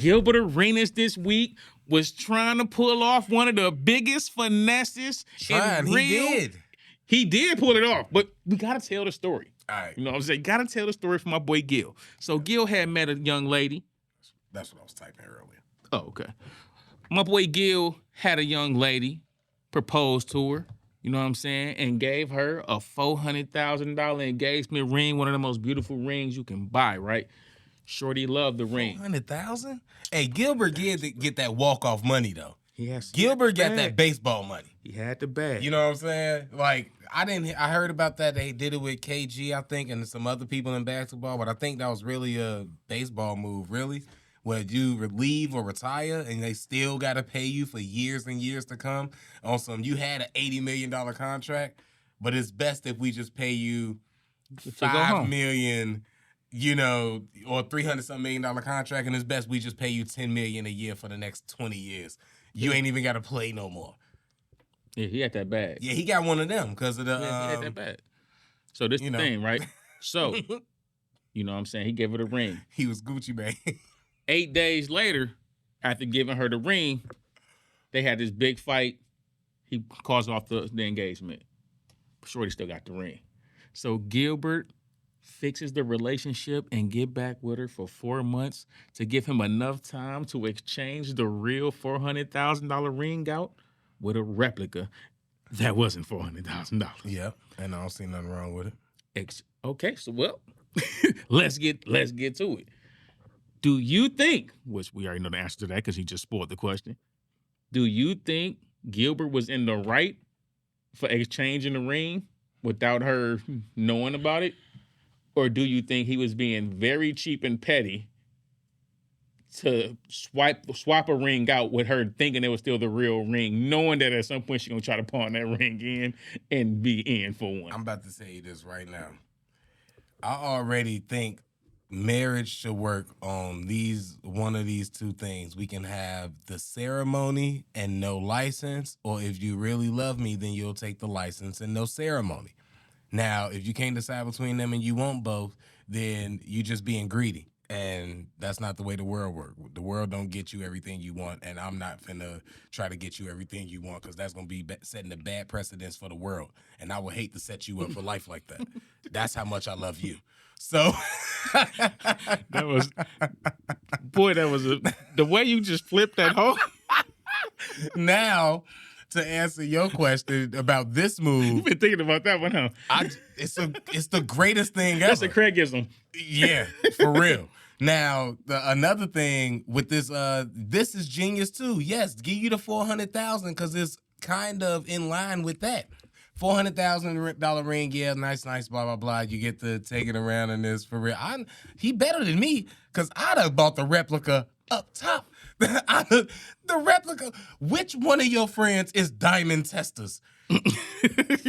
Gilbert Arenas this week was trying to pull off one of the biggest finesses in real. He did pull it off, but we gotta tell the story. All right. You know what I'm saying? Gotta tell the story for my boy Gil. So Gil had met a young lady. That's what I was typing earlier. Oh, okay. My boy Gil had a young lady propose to her, you know what I'm saying, and gave her a $400,000 engagement ring, one of the most beautiful rings you can buy, right? Shorty loved the ring. $400,000? Hey, Gilbert get that walk-off money, though. Gilbert got that baseball money. He had the bag. You know what I'm saying? Like, I heard about that. They did it with KG, I think, and some other people in basketball, but I think that was really a baseball move, really. Where you leave or retire and they still got to pay you for years and years to come on some, you had an $80 million contract, but it's best if we just pay you $5 million, you know, or $300-something million contract, and it's best we just pay you $10 million a year for the next 20 years. You ain't even got to play no more. Yeah, he had that bag. Yeah, he got one of them because of the... he had that bag. So this the thing, right? So, you know what I'm saying? He gave her the ring. He was Gucci Mane. 8 days later, after giving her the ring, they had this big fight. He calls off the engagement. Shorty still got the ring. So Gilbert fixes the relationship and get back with her for 4 months to give him enough time to exchange the real $400,000 ring out with a replica that wasn't $400,000. Yep, and I don't see nothing wrong with it. Okay, so well, let's get to it. Do you think, which we already know the answer to that because he just spoiled the question, do you think Gilbert was in the right for exchanging the ring without her knowing about it? Or do you think he was being very cheap and petty to swap a ring out with her thinking it was still the real ring, knowing that at some point she's going to try to pawn that ring in and be in for one? I'm about to say this right now. I already think marriage should work on one of these two things. We can have the ceremony and no license, or if you really love me, then you'll take the license and no ceremony. Now, if you can't decide between them and you want both, then you just being greedy. And that's not the way the world works. The world don't get you everything you want, and I'm not finna try to get you everything you want because that's going to be setting a bad precedence for the world. And I would hate to set you up for life like that. That's how much I love you. So that was the way you just flipped that whole. Now, to answer your question about this move, You've been thinking about that one, huh? It's the greatest thing ever. That's a Craigism. Yeah, for real. Now, another thing with this, this is genius too. Yes, give you the $400,000 because it's kind of in line with that. $400,000 ring, yeah, nice, blah, blah, blah. You get to take it around in this for real. He better than me because I'd have bought the replica up top. The replica. Which one of your friends is Diamond Testers?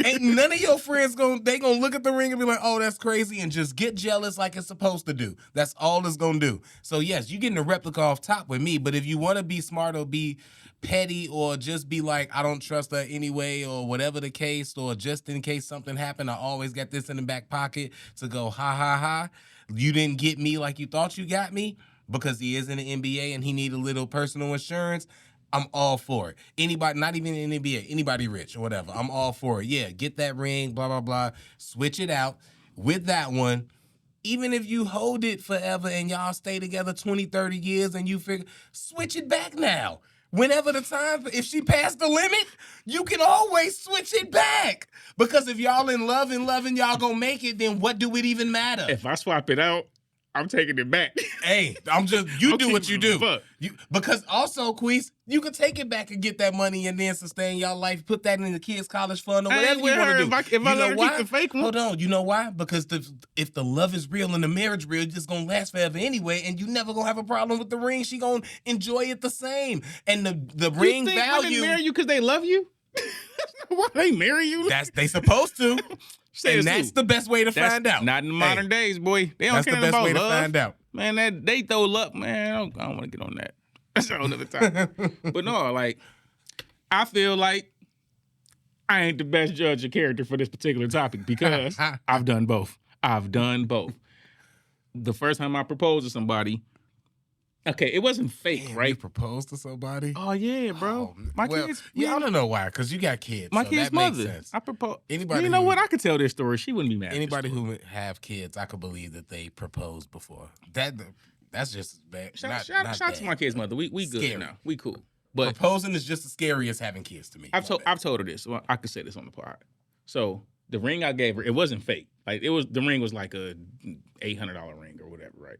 Ain't none of your friends gonna look at the ring and be like, oh, that's crazy, and just get jealous like it's supposed to do. That's all it's gonna do. So yes, you getting a replica off top with me, but if you want to be smart or be petty or just be like, I don't trust her anyway, or whatever the case, or just in case something happened, I always got this in the back pocket to go, ha, ha, ha. You didn't get me like you thought you got me because he is in the NBA and he need a little personal insurance. I'm all for it. Anybody, not even in the NBA, anybody rich or whatever, I'm all for it. Yeah, get that ring, blah, blah, blah. Switch it out with that one. Even if you hold it forever and y'all stay together 20, 30 years and you figure, switch it back now. Whenever the time, if she passed the limit, you can always switch it back. Because if y'all in love and loving, y'all gonna make it, then what do it even matter? If I swap it out, I'm taking it back. Hey, you do what you do. Because also, Queese, you could take it back and get that money and then sustain y'all life, put that in the kids' college fund or whatever you want to do. If I let her keep the fake one. Hold on, you know why? Because if the love is real and the marriage real, it's just going to last forever anyway, and you never going to have a problem with the ring. She going to enjoy it the same. And the ring think value... women marry you because they love you? Why they marry you? They supposed to. And that's the best way to find out. Not in the modern days, boy. They don't care about love. That's the best way to find out. Man, they throw love. Man, I don't want to get on that. That's a whole other time. But no, like, I feel like I ain't the best judge of character for this particular topic because I've done both. The first time I proposed to somebody, Okay, it wasn't fake, Damn, right? you proposed to somebody? Oh yeah, bro. Oh, My well, kids. yeah, I don't know why, because you got kids. My so kid's that makes mother. sense. I proposed. Anybody You know who- what? I could tell this story. She wouldn't be mad. Anybody at this story. who have kids, I could believe that they proposed before. That's just as bad. Shout not to my bad, kid's but mother. We good scary. now. We cool. But proposing is just as scary as having kids to me. I've told her this. Well, I could say this on the pod. So the ring I gave her, it wasn't fake. Like the ring was like a $800 ring or whatever, right?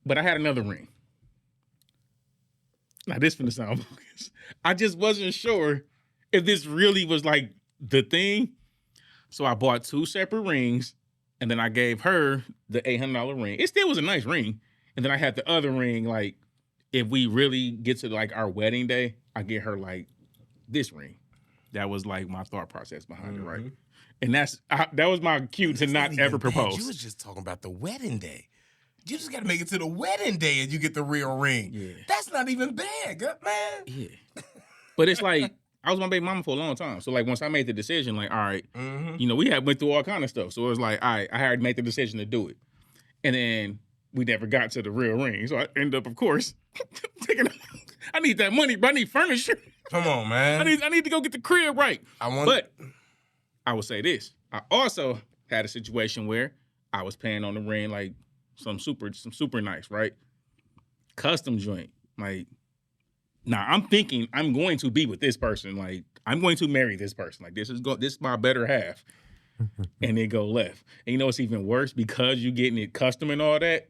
But I had another ring. Now this finna sound bogus. I just wasn't sure if this really was like the thing. So I bought 2 separate rings, and then I gave her the $800 ring. It still was a nice ring. And then I had the other ring, like, if we really get to like our wedding day, I get her like this ring. That was like my thought process behind it, right? And that was my cue to not even ever bad. propose. You was just talking about the wedding day. You just got to make it to the wedding day and you get the real ring. Yeah. That's not even bad, man. Yeah. But it's like, I was my baby mama for a long time. So like once I made the decision, like, all right, you know, we had went through all kind of stuff. So it was like, all right, I had to make the decision to do it. And then we never got to the real ring. So I ended up, of course, I need that money, but I need furniture. Come on, man. I need to go get the crib right. But I will say this. I also had a situation where I was paying on the ring like some super nice, right? Custom joint. Like, now I'm thinking I'm going to be with this person. Like, I'm going to marry this person. Like, this is my better half. And they go left. And you know what's even worse? Because you getting it custom and all that,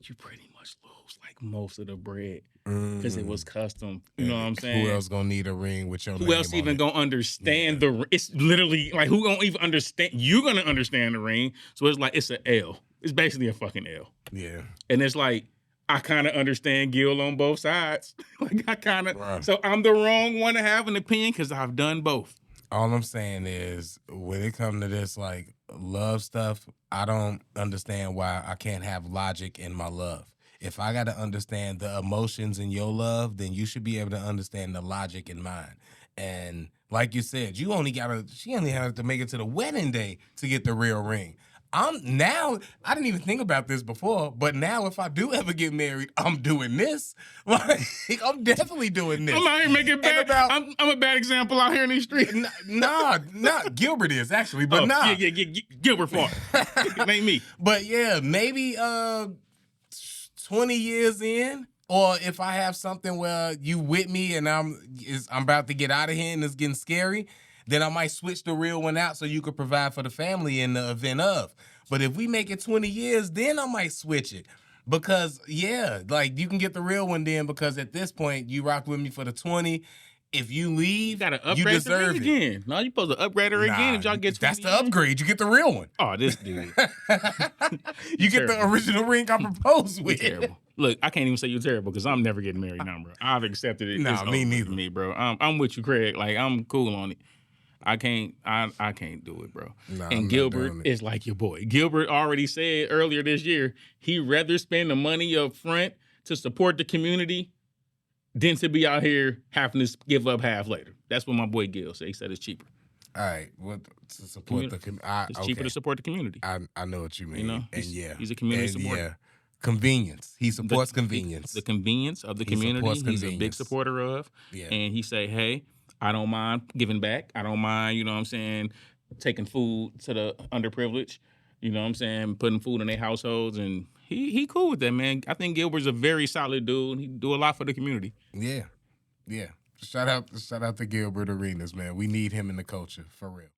you pretty much lose like most of the bread. Because it was custom. You know what I'm saying? Who else gonna need a ring with your name Who else even gonna understand the? It's literally like, who gonna even understand? You're gonna understand the ring. So it's like, it's an L. It's basically a fucking L. Yeah. And it's like, I kind of understand Gil on both sides. Like, I kind of. Right. So I'm the wrong one to have an opinion because I've done both. All I'm saying is, when it comes to this like love stuff, I don't understand why I can't have logic in my love. If I got to understand the emotions in your love, then you should be able to understand the logic in mine. And like you said, she only had to make it to the wedding day to get the real ring. I didn't even think about this before, but now if I do ever get married, I'm doing this. Like, I'm definitely doing this. I'm out here making bad. I'm a bad example out here in these streets. Nah, Gilbert is actually, but Yeah, Gilbert fought. It ain't me. But yeah, maybe 20 years in, or if I have something where you with me and I'm about to get out of here and it's getting scary, then I might switch the real one out so you could provide for the family in the event of. But if we make it 20 years, then I might switch it. Because, yeah, like, you can get the real one then, because at this point, you rock with me for the 20. If you leave, you gotta upgrade deserve the ring again. No, you supposed to upgrade her again if y'all get 20 That's the years. upgrade. You get the real one. Oh, this dude. You get the original ring I proposed with. You're terrible. Look, I can't even say you're terrible because I'm never getting married now, bro. I've accepted it. Nah, It's me over neither. for me, bro. I'm with you, Craig. Like, I'm cool on it. I can't do it, bro. Nah, I'm and not Gilbert doing it. is like your boy. Gilbert already said earlier this year he'd rather spend the money up front to support the community than to be out here having to give up half later. That's what my boy Gil said. He said it's cheaper. All right, what to support the community? It's cheaper to support the community. I know what you mean. You know, and he's a community supporter. Yeah, convenience. He supports convenience. The convenience of the community. He's a big supporter of. Yeah. And he say, hey, I don't mind giving back. I don't mind, you know what I'm saying, taking food to the underprivileged. You know what I'm saying, putting food in their households. And he cool with that, man. I think Gilbert's a very solid dude. He do a lot for the community. Yeah. Shout out to Gilbert Arenas, man. We need him in the culture, for real.